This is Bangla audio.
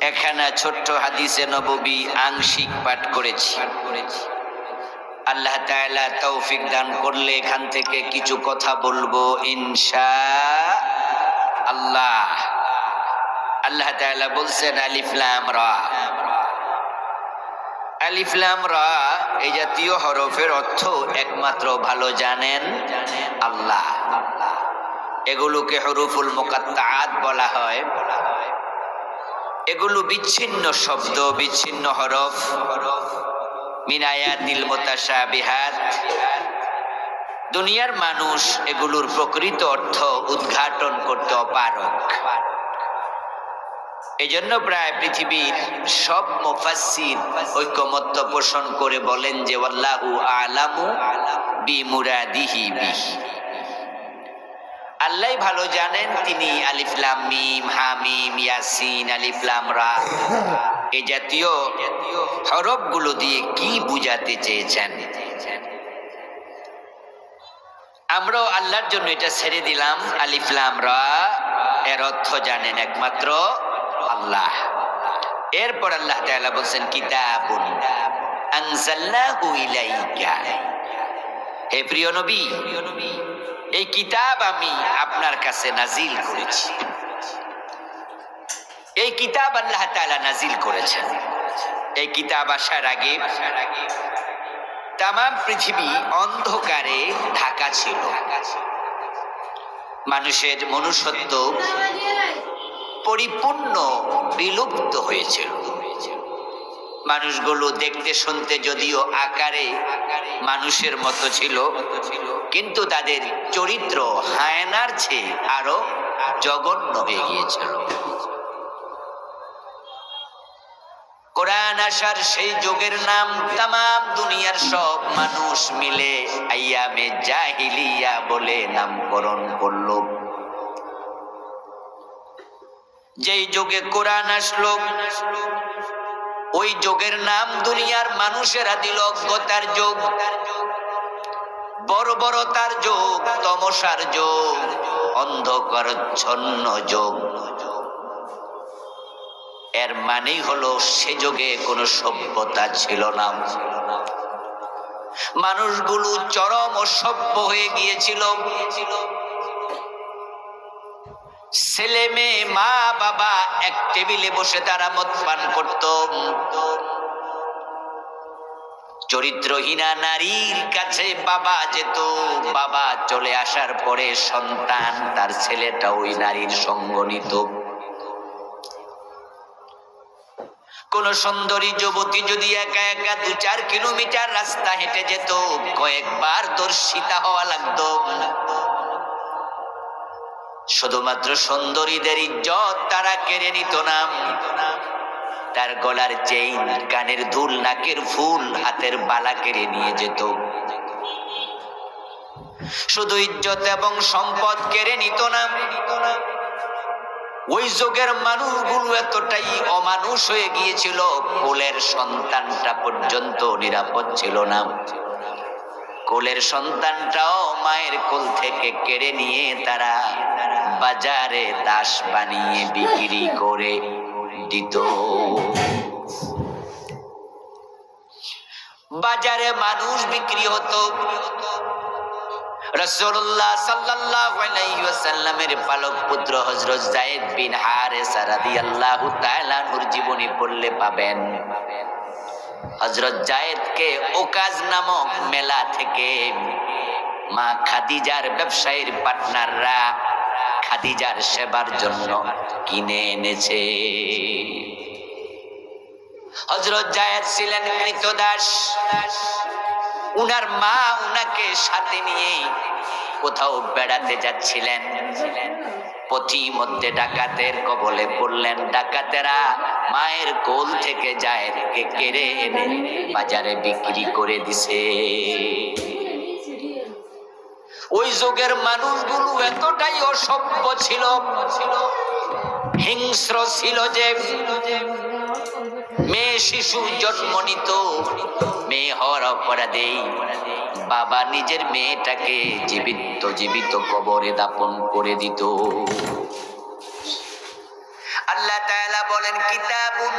এখানে ছোট্ট হাদিসে নববী আংশিক পাঠ করেছি। আল্লাহ তাআলা তৌফিক দান করলে এখান থেকে কিছু কথা বলবো ইনশাআল্লাহ। আল্লাহ তাআলা বলছেন আলিফ লাম রা। আলিফ লাম রা এই জাতীয় হরফের অর্থ একমাত্র ভালো জানেন আল্লাহ। এগুলোকে হরুফুল মুকাত্তাআত বলা হয়। এগুলো বিচ্ছিন্ন শব্দ, বিচ্ছিন্ন হরফ, মিন আয়াতিল মুতাশাবিহাত। দুনিয়ার মানুষ এগুলোর প্রকৃত অর্থ উদ্ঘাটন করতে অপারগ। এজন্য প্রায় পৃথিবীর সব মুফাসসির ঐকমত্য পোষণ করে বলেন যে আল্লাহু আ'লামু বিমুরাদিহি বিহি। আল্লাহ ভালো জানেন তিনি আলিফ লাম মিম, হামিম, ইয়াসিন, আলিফ লাম রা এই জাতীয় হরফগুলো দিয়ে কি বুঝাতে চেয়েছেন। আমরাও আল্লাহর জন্য এটা ছেড়ে দিলাম। আলিফ লাম রা এর অর্থ জানেন একমাত্র আল্লাহ। এরপর আল্লাহ তাআলা বলেন কিতাবুন আনজালনাহু ইলাইকা। হে প্রিয় নবী, এই কিতাব আমি আপনার কাছে নাজিল করেছি। এই কিতাব আল্লাহ তাআলা নাজিল করেছেন। এই কিতাব আসার আগে তাম পৃথিবী অন্ধকারে ঢাকা ছিল। মানুষের মনুষ্যত্ব পরিপূর্ণ বিলুপ্ত হয়েছিল। মানুষগুলো দেখতে শুনতে যদিও আকারে মানুষের মতো ছিল, কিন্তু তাদের চরিত্র হায়নার চেয়ে আরো জঘন্য হয়ে গিয়েছিল। কোরআন আসার সেই যুগের নাম তাম দুনিয়ার সব মানুষ মিলে আইয়ামে জাহিলিয়া বলে নামকরণ করল। যেই যুগে কোরআন আসলো ওই যুগের নাম দুনিয়ার মানুষেরা দিল অজ্ঞতার যুগ, বর্বরতার যুগ, তমসার যুগ, অন্ধকারচ্ছন্ন যুগ। এর মানেই হলো সে যুগে কোনো সভ্যতা ছিল না। মানুষগুলো চরম অসভ্য হয়ে গিয়েছিল। ছেলে মেয়ে, মা বাবা এক টেবিলে বসে তারা মদ পান করত। চরিত্রহীনা নারীর কাছে বাবা যেত। বাবা চলে আসার পরে সন্তান, তার ছেলেটা ওই নারীর সঙ্গ নিত। কোন সুন্দরী যুবতী যদি একা একা 2-4 কিলোমিটার রাস্তা হেঁটে যেত, কয়েকবার দর্শিতা হওয়া লাগতো। শুধুমাত্র সুন্দরীদের ইজ্জত তারা কেড়ে নিত না। তার গলার চেইন, কানের দুল, নাকের ফুল, হাতের বালা কেড়ে নিয়ে যেত। শুধু ইজ্জত এবং সম্পদ কেড়ে নিত না। ওই যুগের মানুষগুলো এতটাই অমানুষ হয়ে গিয়েছিল, কোলের সন্তানটা পর্যন্ত নিরাপদ ছিল না। কোলের সন্তানটাও মায়ের কোল থেকে কেড়ে নিয়ে তারা বাজারে দাস বানিয়ে বিক্রি করে দিত। বাজারে মানুষ বিক্রি হতো। রাসূলুল্লাহ সাল্লাল্লাহু আলাইহি ওয়াসাল্লামের পালক পুত্র হযরত যায়েদ বিন হারেসা রাদিয়াল্লাহু তাআলা আনহুর জীবনী পড়লে পাবেন, হযরত যায়েদকে ওকাজ নামক মেলা থেকে মা খাদিজার ব্যবসায়ীর পার্টনাররা খাদিজার সেবার জন্য কিনে এনেছে। হযরত যায়েদ ছিলেন কৃতদাস। উনার মা উনাকে সাথে নিয়ে কোথাও বেড়াতে যাচ্ছিলেন। পথিমধ্যে ডাকাতের কবলে পড়লেন। ডাকাতেরা মায়ের কোল থেকে যায়েদকে কেড়ে এনে বাজারে বিক্রি করে দিছে। ওই যুগের মানুষগুলো এতটাই অসভ্য ছিল, হিংস্র ছিল যে মেয়ে শিশু জন্ম নিত। মেয়ে হওয়ার অপরাধে বাবা নিজের মেয়েটাকে জীবিত কবরে দাপন করে দিত। আল্লাহ তাআলা বলেন কিতাবুন